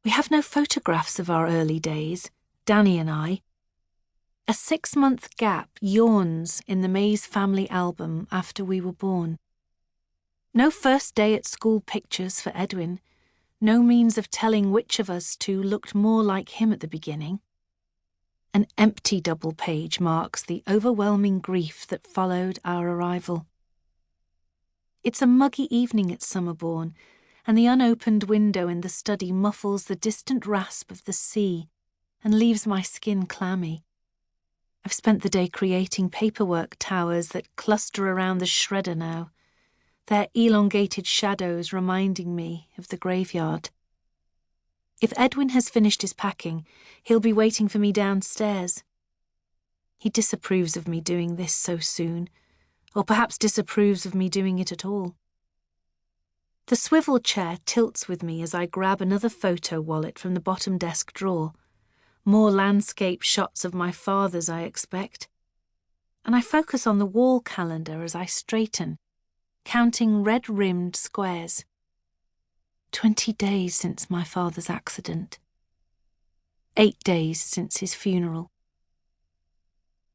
We have no photographs of our early days, Danny and I. A 6-month gap yawns in the Mayes family album after we were born. No first day at school pictures for Edwin, no means of telling which of us two looked more like him at the beginning. An empty double page marks the overwhelming grief that followed our arrival. It's a muggy evening at Summerbourne, and the unopened window in the study muffles the distant rasp of the sea and leaves my skin clammy. I've spent the day creating paperwork towers that cluster around the shredder now, their elongated shadows reminding me of the graveyard. If Edwin has finished his packing, he'll be waiting for me downstairs. He disapproves of me doing this so soon, or perhaps disapproves of me doing it at all. The swivel chair tilts with me as I grab another photo wallet from the bottom desk drawer. More landscape shots of my father's, I expect. And I focus on the wall calendar as I straighten, counting red-rimmed squares. 20 days since my father's accident. 8 days since his funeral.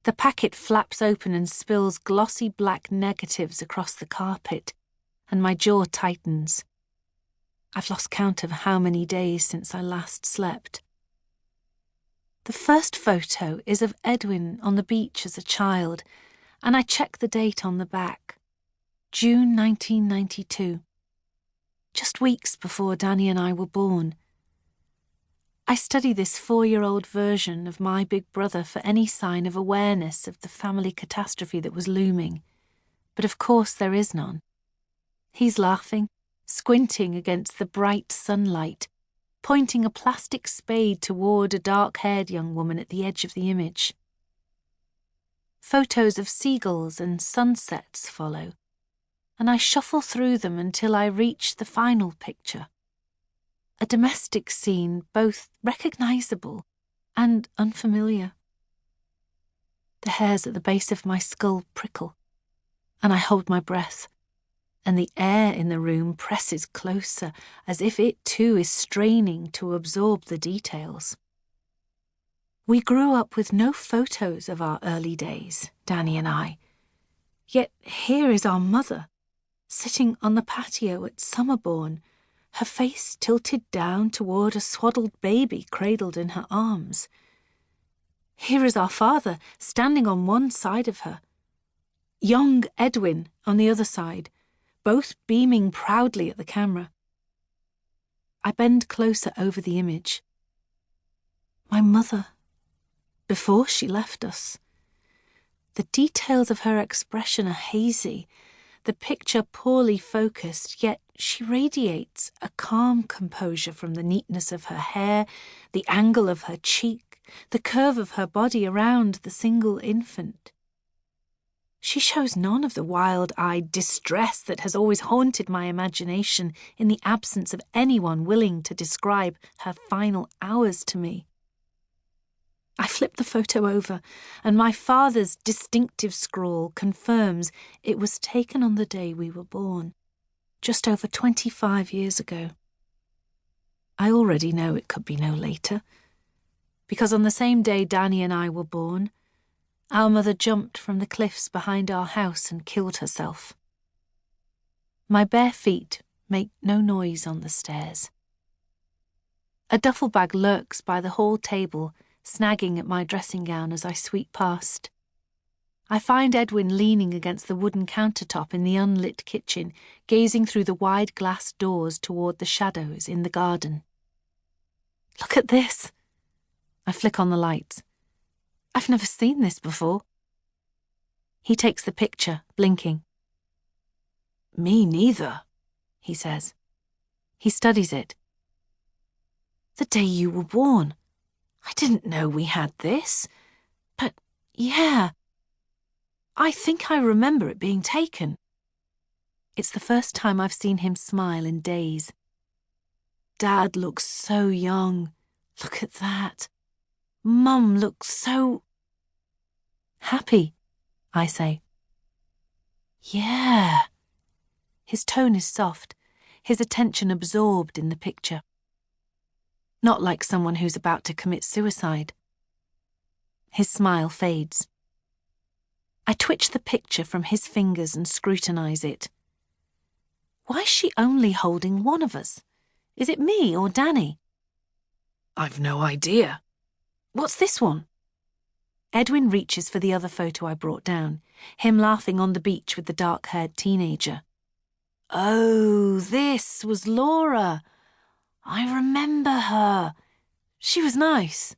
The packet flaps open and spills glossy black negatives across the carpet, and my jaw tightens. I've lost count of how many days since I last slept. The first photo is of Edwin on the beach as a child, and I check the date on the back. June 1992. Just weeks before Danny and I were born. I study this 4-year-old version of my big brother for any sign of awareness of the family catastrophe that was looming, but of course there is none. He's laughing, squinting against the bright sunlight, pointing a plastic spade toward a dark-haired young woman at the edge of the image. Photos of seagulls and sunsets follow, and I shuffle through them until I reach the final picture. A domestic scene both recognisable and unfamiliar. The hairs at the base of my skull prickle, and I hold my breath, and the air in the room presses closer, as if it too is straining to absorb the details. We grew up with no photos of our early days, Danny and I. Yet here is our mother, sitting on the patio at Summerbourne, her face tilted down toward a swaddled baby cradled in her arms. Here is our father, standing on one side of her. Young Edwin on the other side, both beaming proudly at the camera. I bend closer over the image. My mother, before she left us. The details of her expression are hazy, the picture poorly focused, yet she radiates a calm composure from the neatness of her hair, the angle of her cheek, the curve of her body around the single infant. She shows none of the wild-eyed distress that has always haunted my imagination in the absence of anyone willing to describe her final hours to me. I flip the photo over, and my father's distinctive scrawl confirms it was taken on the day we were born, just over 25 years ago. I already know it could be no later, because on the same day Danny and I were born, our mother jumped from the cliffs behind our house and killed herself. My bare feet make no noise on the stairs. A duffel bag lurks by the hall table, snagging at my dressing gown as I sweep past. I find Edwin leaning against the wooden countertop in the unlit kitchen, gazing through the wide glass doors toward the shadows in the garden. Look at this. I flick on the lights. I've never seen this before. He takes the picture, blinking. Me neither, he says. He studies it. The day you were born. I didn't know we had this. But, yeah, I think I remember it being taken. It's the first time I've seen him smile in days. Dad looks so young. Look at that. Mum looks so... happy, I say. Yeah. His tone is soft, his attention absorbed in the picture. Not like someone who's about to commit suicide. His smile fades. I twitch the picture from his fingers and scrutinise it. Why is she only holding one of us? Is it me or Danny? I've no idea. What's this one? Edwin reaches for the other photo I brought down, him laughing on the beach with the dark-haired teenager. Oh, this was Laura. I remember her. She was nice.